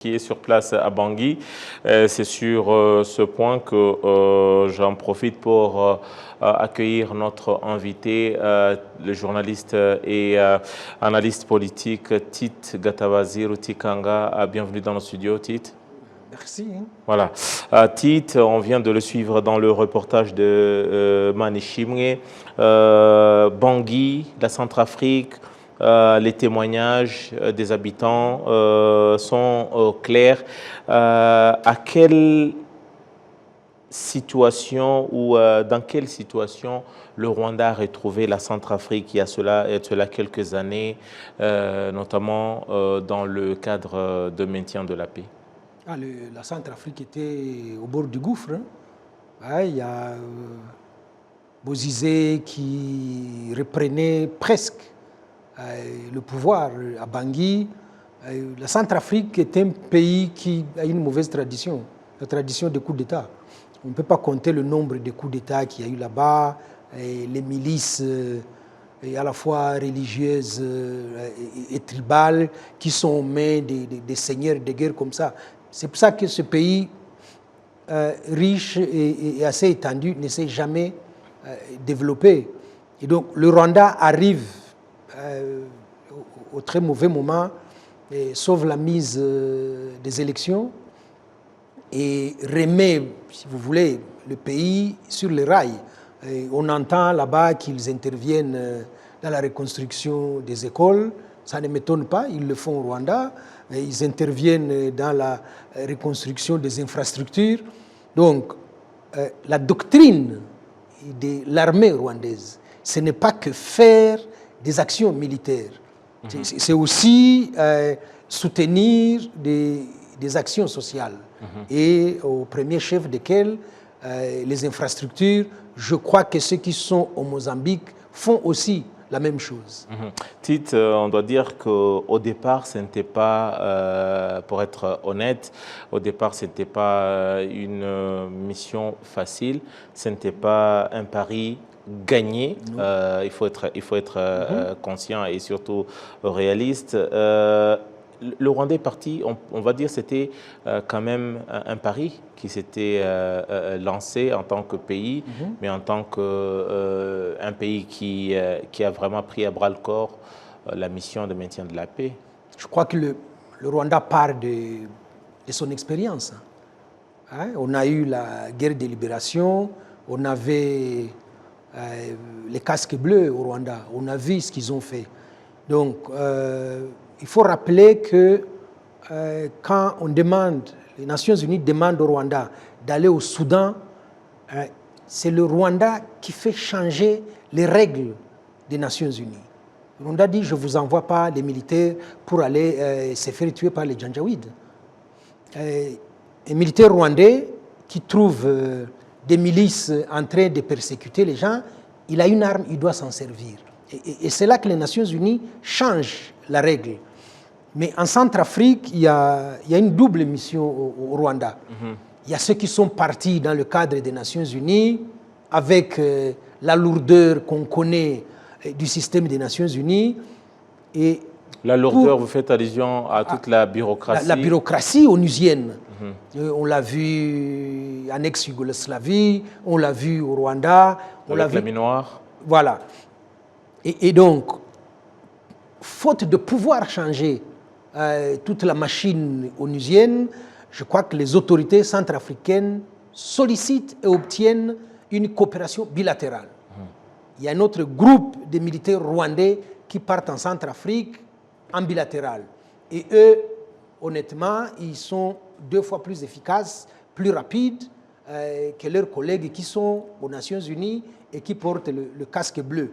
qui est sur place à Bangui. C'est sur ce point que j'en profite pour accueillir notre invité, le journaliste et analyste politique Tite Gatabazi Rutikanga. Bienvenue dans nos studios, Tite. Merci. Voilà. Tite, on vient de le suivre dans le reportage de Manishimwe. Bangui, la Centrafrique, les témoignages des habitants sont clairs. À quelle situation ou dans quelle situation le Rwanda a retrouvé la Centrafrique il y a cela quelques années, notamment dans le cadre de maintien de la paix? La Centrafrique était au bord du gouffre. Il y a Bozizé qui reprenait presque le pouvoir à Bangui. La Centrafrique est un pays qui a une mauvaise tradition, la tradition des coups d'État. On ne peut pas compter le nombre de coups d'État qu'il y a eu là-bas, les milices à la fois religieuses et tribales qui sont aux mains des seigneurs de guerre comme ça. C'est pour ça que ce pays riche et assez étendu ne s'est jamais développé. Et donc le Rwanda arrive au très mauvais moment, sauve la mise des élections et remet, si vous voulez, le pays sur les rails. Et on entend là-bas qu'ils interviennent dans la reconstruction des écoles. Ça ne m'étonne pas, ils le font au Rwanda. Ils interviennent dans la reconstruction des infrastructures. Donc, la doctrine de l'armée rwandaise, ce n'est pas que faire des actions militaires. C'est aussi soutenir des actions sociales. Et au premier chef desquelles, les infrastructures, je crois que ceux qui sont au Mozambique font aussi la même chose. Tite, on doit dire qu'au départ, ce n'était pas, pour être honnête, au départ, ce n'était pas une mission facile, ce n'était pas un pari gagné. Il faut être conscient et surtout réaliste. Le Rwanda est parti, on va dire, c'était quand même un pari qui s'était lancé en tant que pays, mais en tant qu'un pays qui a vraiment pris à bras le corps la mission de maintien de la paix. Je crois que le Rwanda part de son expérience. On a eu la guerre de libération, on avait les casques bleus au Rwanda, on a vu ce qu'ils ont fait. Donc, il faut rappeler que quand on demande, les Nations Unies demandent au Rwanda d'aller au Soudan, c'est le Rwanda qui fait changer les règles des Nations Unies. Le Rwanda dit, je ne vous envoie pas les militaires pour aller se faire tuer par les Janjaouides. Un militaire rwandais qui trouve des milices en train de persécuter les gens, il a une arme, il doit s'en servir. Et c'est là que les Nations Unies changent la règle. Mais en Centrafrique, il y a une double mission au Rwanda. Il y a ceux qui sont partis dans le cadre des Nations Unies avec la lourdeur qu'on connaît du système des Nations Unies. Et la lourdeur, vous faites allusion à toute la bureaucratie. La bureaucratie onusienne. On l'a vu en ex-Yougoslavie, on l'a vu au Rwanda. On l'a vu la Minoire. Voilà. Et donc, faute de pouvoir changer toute la machine onusienne, je crois que les autorités centrafricaines sollicitent et obtiennent une coopération bilatérale. Il y a un autre groupe de militaires rwandais qui partent en Centrafrique en bilatéral. Et eux, honnêtement, ils sont 2 fois plus efficaces, plus rapides que leurs collègues qui sont aux Nations Unies et qui portent le casque bleu.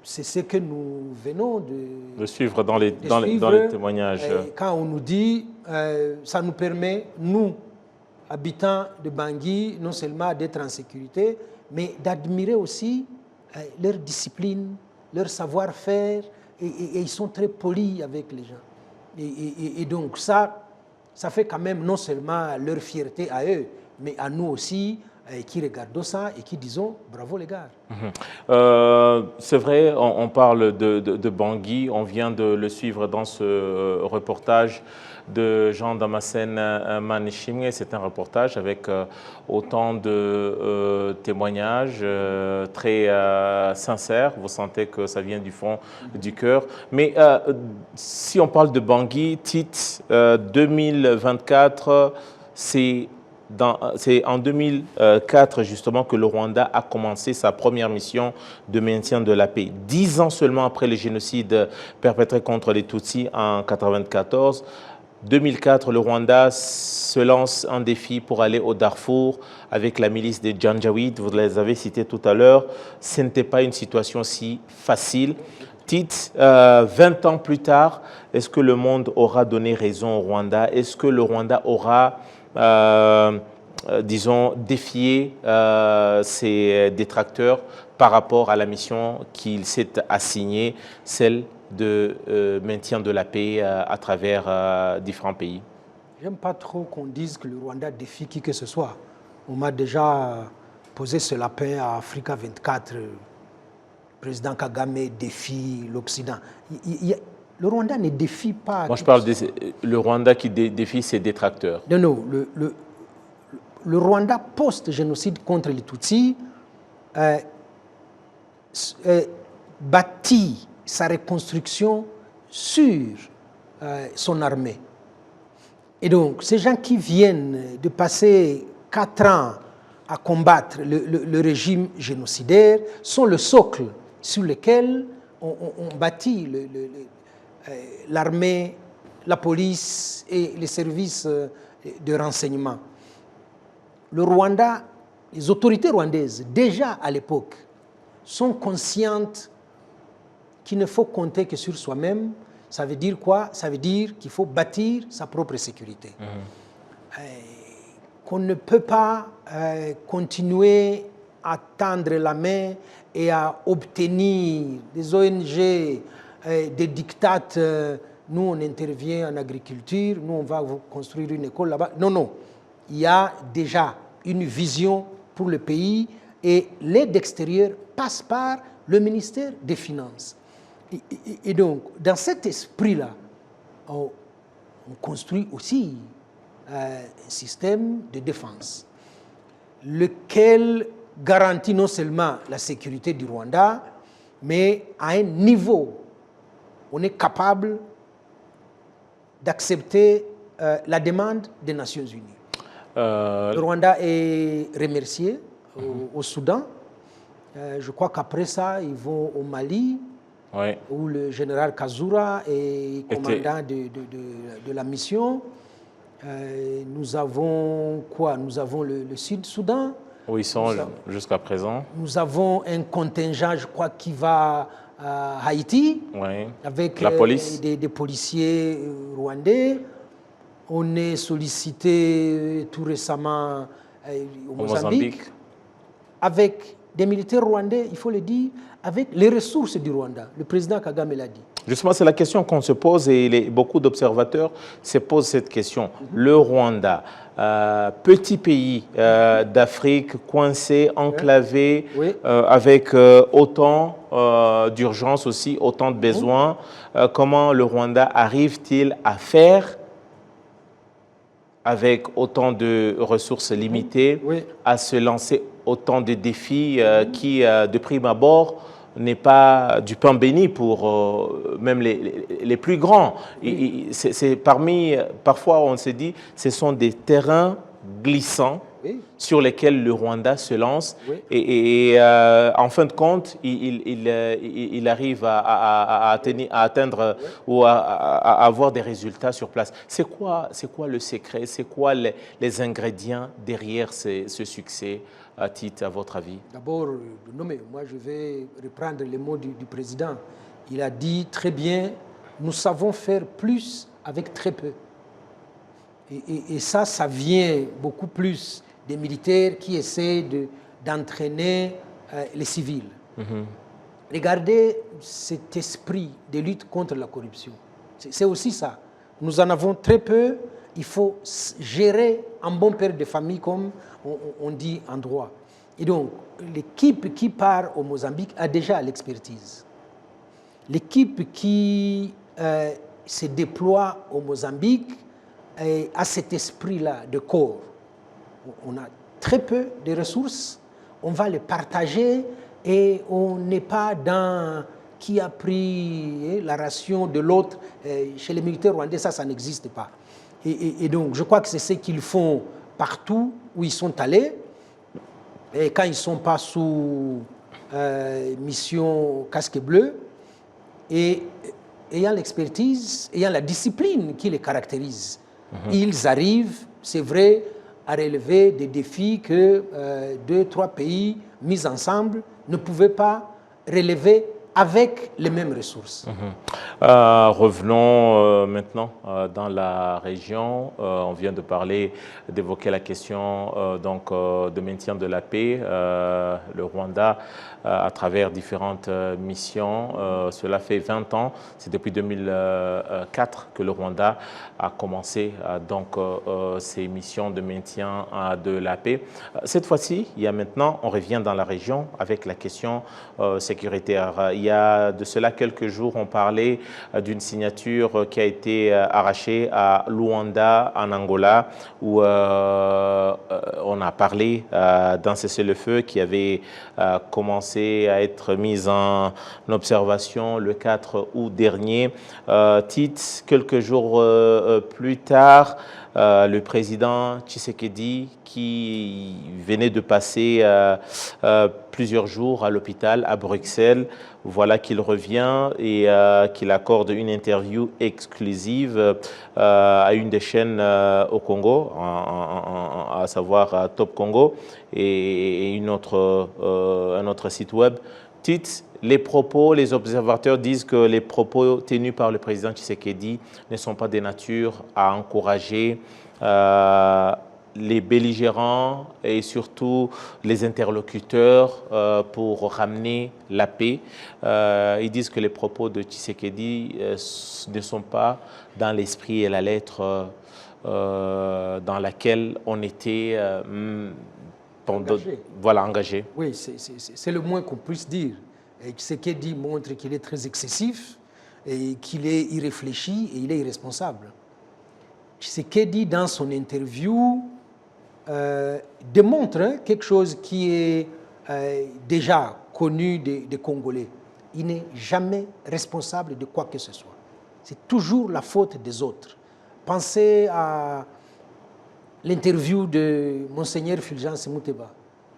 C'est ce que nous venons de suivre dans les témoignages. Quand on nous dit, ça nous permet, nous, habitants de Bangui, non seulement d'être en sécurité, mais d'admirer aussi leur discipline, leur savoir-faire, et ils sont très polis avec les gens. Et donc ça fait quand même non seulement leur fierté à eux, mais à nous aussi, qui regardons ça et qui disons bravo les gars. C'est vrai, on parle de Bangui, on vient de le suivre dans ce reportage de Jean Damascène Manishimwe. C'est un reportage avec autant de témoignages très sincères. Vous sentez que ça vient du fond du cœur. Mais si on parle de Bangui, Tite, 2024, c'est en 2004 justement que le Rwanda a commencé sa première mission de maintien de la paix. 10 ans seulement après le génocide perpétré contre les Tutsis en 1994. 2004, le Rwanda se lance un défi pour aller au Darfour avec la milice des Janjaweed. Vous les avez cités tout à l'heure. Ce n'était pas une situation si facile. Tite, 20 ans plus tard, est-ce que le monde aura donné raison au Rwanda? Est-ce que le Rwanda aura disons, défier ses détracteurs par rapport à la mission qu'il s'est assignée, celle de maintien de la paix à travers différents pays? J'aime pas trop qu'on dise que le Rwanda défie qui que ce soit. On m'a déjà posé ce lapin à Africa 24. Le président Kagame défie l'Occident. Le Rwanda ne défie pas... Moi, je parle le Rwanda qui défie ses détracteurs. Non, non. Le Rwanda, post-génocide contre les Tutsis, bâtit sa reconstruction sur son armée. Et donc, ces gens qui viennent de passer 4 ans à combattre le régime génocidaire sont le socle sur lequel on bâtit l'armée, la police et les services de renseignement. Le Rwanda, les autorités rwandaises, déjà à l'époque, sont conscientes qu'il ne faut compter que sur soi-même. Ça veut dire quoi? Ça veut dire qu'il faut bâtir sa propre sécurité. Qu'on ne peut pas continuer à tendre la main et à obtenir des ONG, des dictates. Nous, on intervient en agriculture, nous, on va construire une école là-bas. Non, non. Il y a déjà une vision pour le pays et l'aide extérieure passe par le ministère des Finances. Et donc, dans cet esprit-là, on construit aussi un système de défense, lequel garantit non seulement la sécurité du Rwanda, mais à un niveau, on est capable d'accepter la demande des Nations Unies. Le Rwanda est remercié au Soudan. Je crois qu'après ça, ils vont au Mali, oui, où le général Kazura est commandant de la mission. Nous avons quoi? Nous avons le Sud-Soudan. Où ils sont jusqu'à présent. Nous avons un contingent, je crois, qui va à Haïti, oui, avec la police. Des policiers rwandais. On est sollicité tout récemment au Mozambique, avec des militaires rwandais, il faut le dire, avec les ressources du Rwanda. Le président Kagame l'a dit. Justement, c'est la question qu'on se pose et beaucoup d'observateurs se posent cette question. Le Rwanda, petit pays d'Afrique, coincé, enclavé, oui, avec autant d'urgence aussi, autant de besoins. Comment le Rwanda arrive-t-il à faire avec autant de ressources limitées, oui, à se lancer autant de défis qui, de prime abord, n'est pas du pain béni pour même les plus grands. Oui. C'est parfois on se dit, ce sont des terrains glissants, oui, sur lesquels le Rwanda se lance, oui, et en fin de compte, il arrive à atteindre, oui, ou à avoir des résultats sur place. C'est quoi le secret? C'est quoi les ingrédients derrière ce succès, à Tite, à votre avis? D'abord, moi je vais reprendre les mots du président. Il a dit très bien, nous savons faire plus avec très peu. Et ça vient beaucoup plus des militaires qui essaient d'entraîner les civils. Regardez cet esprit de lutte contre la corruption. C'est aussi ça. Nous en avons très peu. il faut gérer un bon père de famille, comme on dit en droit. Et donc, l'équipe qui part au Mozambique a déjà l'expertise. L'équipe qui se déploie au Mozambique a cet esprit-là de corps. On a très peu de ressources, on va les partager et on n'est pas dans qui a pris la ration de l'autre. Chez les militaires rwandais, ça n'existe pas. Et donc, je crois que c'est ce qu'ils font partout où ils sont allés. Et quand ils ne sont pas sous mission casque bleu, et ayant l'expertise, ayant la discipline qui les caractérise, ils arrivent, c'est vrai, à relever des défis que 2-3 pays mis ensemble ne pouvaient pas relever avec les mêmes ressources. Revenons maintenant dans la région. On vient de parler, d'évoquer la question de maintien de la paix. Le Rwanda, à travers différentes missions, cela fait 20 ans. C'est depuis 2004 que le Rwanda a commencé ces missions de maintien de la paix. Cette fois-ci, on revient dans la région avec la question sécuritaire. Il y a de cela quelques jours, on parlait d'une signature qui a été arrachée à Luanda, en Angola, où on a parlé d'un cessez-le-feu qui avait commencé à être mis en observation le 4 août dernier. Tite, quelques jours plus tard, le président Tshisekedi, qui venait de passer plusieurs jours à l'hôpital à Bruxelles, voilà qu'il revient et qu'il accorde une interview exclusive à une des chaînes au Congo, à savoir Top Congo, et un autre site web. Tite, les observateurs disent que les propos tenus par le président Tshisekedi ne sont pas de nature à encourager les belligérants et surtout les interlocuteurs pour ramener la paix. Ils disent que les propos de Tshisekedi ne sont pas dans l'esprit et la lettre dans laquelle on était engagé. Oui, c'est le moins qu'on puisse dire. Et Tshisekedi montre qu'il est très excessif et qu'il est irréfléchi et il est irresponsable. Tshisekedi, dans son interview, démontre quelque chose qui est déjà connu des Congolais. Il n'est jamais responsable de quoi que ce soit. C'est toujours la faute des autres. Pensez à l'interview de Monseigneur Fulgence Muteba,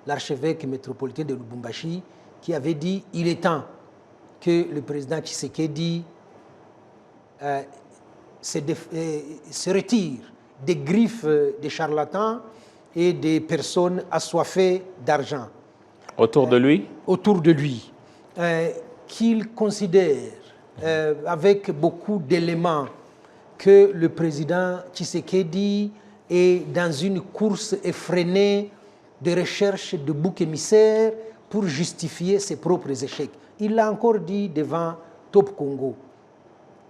l'archevêque métropolitain de Lubumbashi, qui avait dit « Il est temps que le président Tshisekedi se retire des griffes des charlatans et des personnes assoiffées d'argent. » Autour de lui? Autour de lui. Qu'il considère avec beaucoup d'éléments que le président Tshisekedi est dans une course effrénée de recherche de boucs émissaires pour justifier ses propres échecs. Il l'a encore dit devant Top Congo.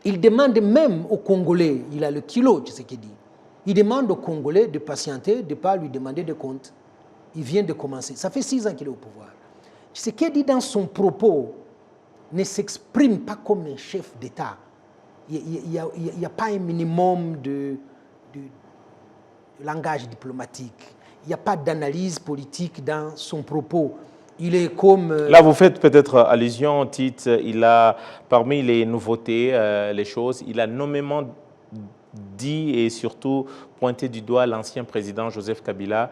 Il demande même aux Congolais, il a le kilo, Tshisekedi, il demande aux Congolais de patienter, de ne pas lui demander de compte. Il vient de commencer. Ça fait 6 ans qu'il est au pouvoir. Tshisekedi, dans son propos, ne s'exprime pas comme un chef d'État. Il n'y a pas un minimum de langage diplomatique. Il n'y a pas d'analyse politique dans son propos. Il est comme... Là, vous faites peut-être allusion, Tite, il a, parmi les nouveautés, les choses, il a nommément dit et surtout pointé du doigt l'ancien président Joseph Kabila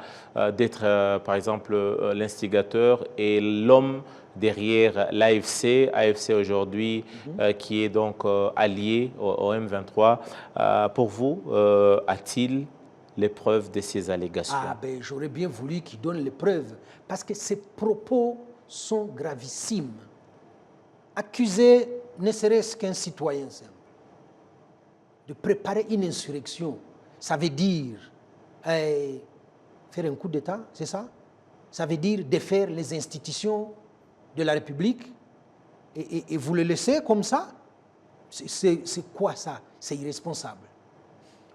d'être, par exemple, l'instigateur et l'homme derrière l'AFC, AFC aujourd'hui, qui est donc allié au M23. Pour vous, a-t-il les preuves de ces allégations? J'aurais bien voulu qu'il donne les preuves, parce que ces propos sont gravissimes. Accuser ne serait-ce qu'un citoyen simple de préparer une insurrection, ça veut dire faire un coup d'État, c'est ça? Ça veut dire défaire les institutions de la République et vous le laissez comme ça? C'est quoi ça? C'est irresponsable.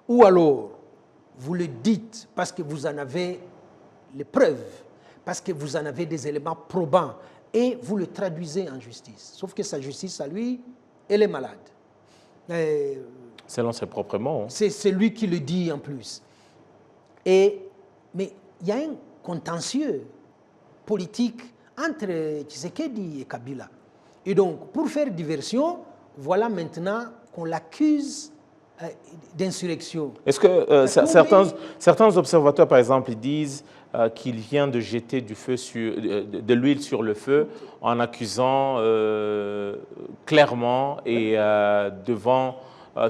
Ou alors, vous le dites parce que vous en avez les preuves, parce que vous en avez des éléments probants, et vous le traduisez en justice. Sauf que sa justice, à lui, elle est malade. Selon ses propres mots. Hein. C'est lui qui le dit en plus. Mais il y a un contentieux politique entre Tshisekedi et Kabila. Et donc, pour faire diversion, voilà maintenant qu'on l'accuse d'insurrection. Est-ce que certains observateurs, par exemple, disent qu'il vient de jeter de l'huile sur le feu en accusant clairement et devant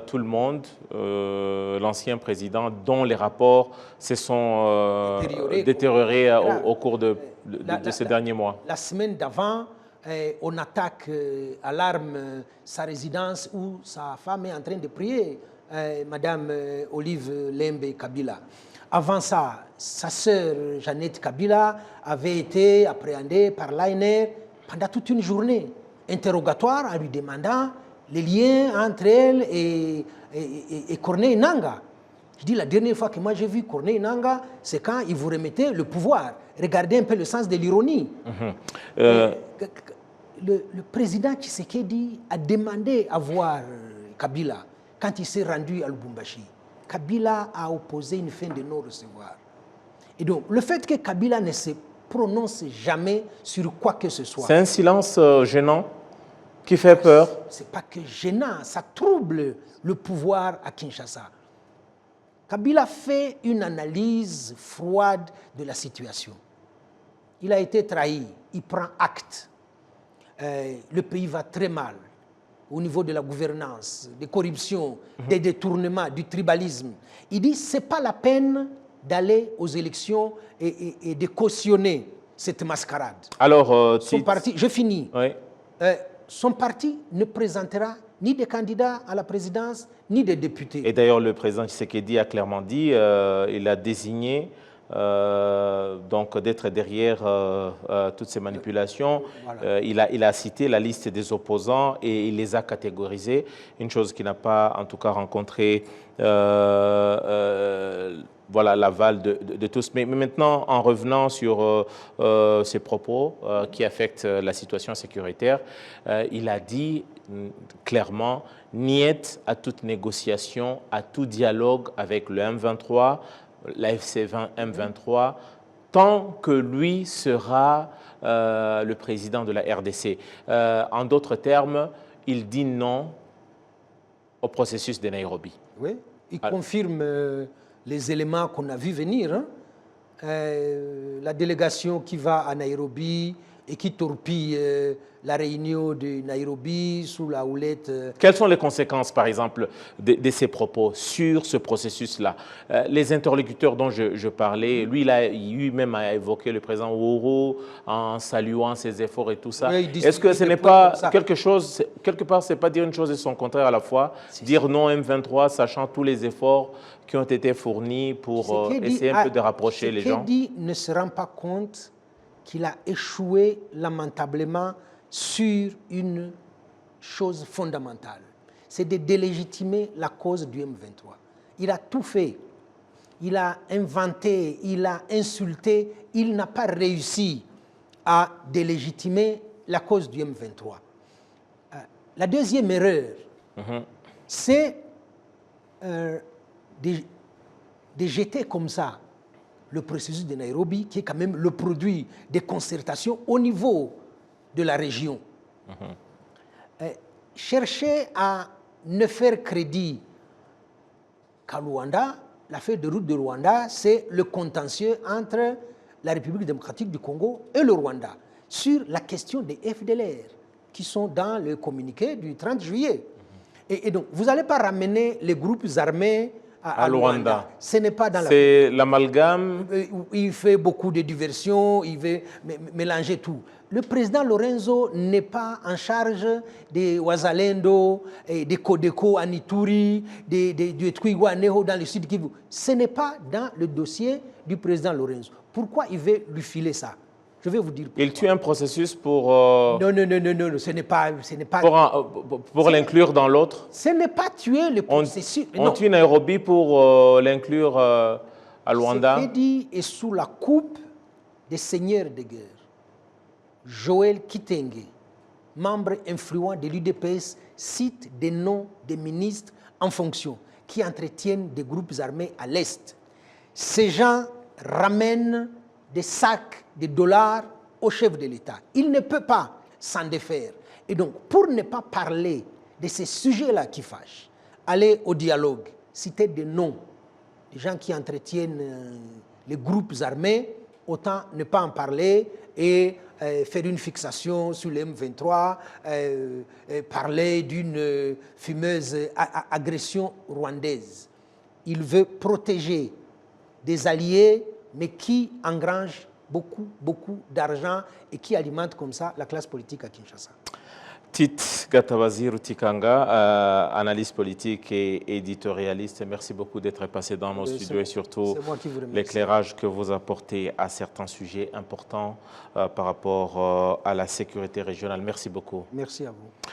tout le monde l'ancien président dont les rapports se sont détériorés au cours de ces derniers mois? La semaine d'avant, on attaque à l'arme sa résidence où sa femme est en train de prier, Madame Olive Lembe Kabila. Avant ça, sa sœur Jeannette Kabila avait été appréhendée par l'ANR pendant toute une journée. Interrogatoire en lui demandant les liens entre elle et Corneille Nangaa. Je dis la dernière fois que moi j'ai vu Corneille Nangaa, c'est quand il vous remettait le pouvoir. Regardez un peu le sens de l'ironie. Le président Tshisekedi a demandé à voir Kabila quand il s'est rendu à Lubumbashi. Kabila a opposé une fin de non-recevoir. Et donc, le fait que Kabila ne se prononce jamais sur quoi que ce soit. C'est un silence gênant qui fait peur. Ce n'est pas que gênant, ça trouble le pouvoir à Kinshasa. Kabila fait une analyse froide de la situation. Il a été trahi, il prend acte. Le pays va très mal au niveau de la gouvernance, des corruptions, des détournements, du tribalisme. Il dit que ce n'est pas la peine d'aller aux élections et de cautionner cette mascarade. Alors, son parti, je finis. Oui. Son parti ne présentera ni des candidats à la présidence, ni des députés. Et d'ailleurs, le président Tshisekedi a clairement dit, il a désigné donc d'être derrière toutes ces manipulations. Voilà. Il a cité la liste des opposants et il les a catégorisés. Une chose qui n'a pas, en tout cas, rencontré voilà, l'aval de tous. Mais maintenant, en revenant sur ces propos qui affectent la situation sécuritaire, il a dit clairement « niet à toute négociation, à tout dialogue avec le M23 », la FC20 M23, tant que lui sera le président de la RDC. En d'autres termes, il dit non au processus de Nairobi. Oui, il confirme les éléments qu'on a vu venir. Hein. La délégation qui va à Nairobi et qui torpille la réunion de Nairobi sous la houlette. Quelles sont les conséquences, par exemple, de ces propos sur ce processus-là? Les interlocuteurs dont je parlais, lui-même a évoqué le président Uhuru en saluant ses efforts et tout ça. Oui, est-ce que ce n'est pas quelque chose, quelque part, ce n'est pas dire une chose et son contraire à la fois, dire non M23, sachant tous les efforts qui ont été fournis pour essayer un peu de rapprocher les gens? Tshisekedi ne se rend pas compte qu'il a échoué lamentablement sur une chose fondamentale. C'est de délégitimer la cause du M23. Il a tout fait. Il a inventé, il a insulté, il n'a pas réussi à délégitimer la cause du M23. La deuxième erreur, c'est de jeter comme ça le processus de Nairobi, qui est quand même le produit des concertations au niveau de la région. Chercher à ne faire crédit qu'à Luanda, l'affaire de route de Rwanda, c'est le contentieux entre la République démocratique du Congo et le Rwanda sur la question des FDLR qui sont dans le communiqué du 30 juillet. Et donc, vous n'allez pas ramener les groupes armés à Luanda. Ce n'est pas dans la... C'est l'amalgame. Il fait beaucoup de diversions, il veut mélanger tout. Le président Lorenzo n'est pas en charge des Wazalendo, des Kodeko à Ituri, du Twigwaneho dans le sud Kivu. Ce n'est pas dans le dossier du président Lorenzo. Pourquoi il veut lui filer ça? Je vais vous dire pourquoi. Il tue un processus pour, Non, non, non, non, non, ce n'est pas... pour l'inclure dans l'autre. Ce n'est pas tuer le processus. On tue Nairobi pour l'inclure à Luanda. Ce dit est sous la coupe des seigneurs de guerre. Joël Kitenge, membre influent de l'UDPS, cite des noms des ministres en fonction qui entretiennent des groupes armés à l'Est. Ces gens ramènent des sacs de dollars au chef de l'État. Il ne peut pas s'en défaire. Et donc, pour ne pas parler de ces sujets-là qui fâchent, aller au dialogue, citer des noms, des gens qui entretiennent les groupes armés, autant ne pas en parler et faire une fixation sur les M23, parler d'une fumeuse agression rwandaise. Il veut protéger des alliés, mais qui engrangent beaucoup d'argent et qui alimentent comme ça la classe politique à Kinshasa. Tite Gatabazi Rutikanga, analyste politique et éditorialiste, merci beaucoup d'être passé dans nos studios et surtout l'éclairage que vous apportez à certains sujets importants par rapport à la sécurité régionale. Merci beaucoup. Merci à vous.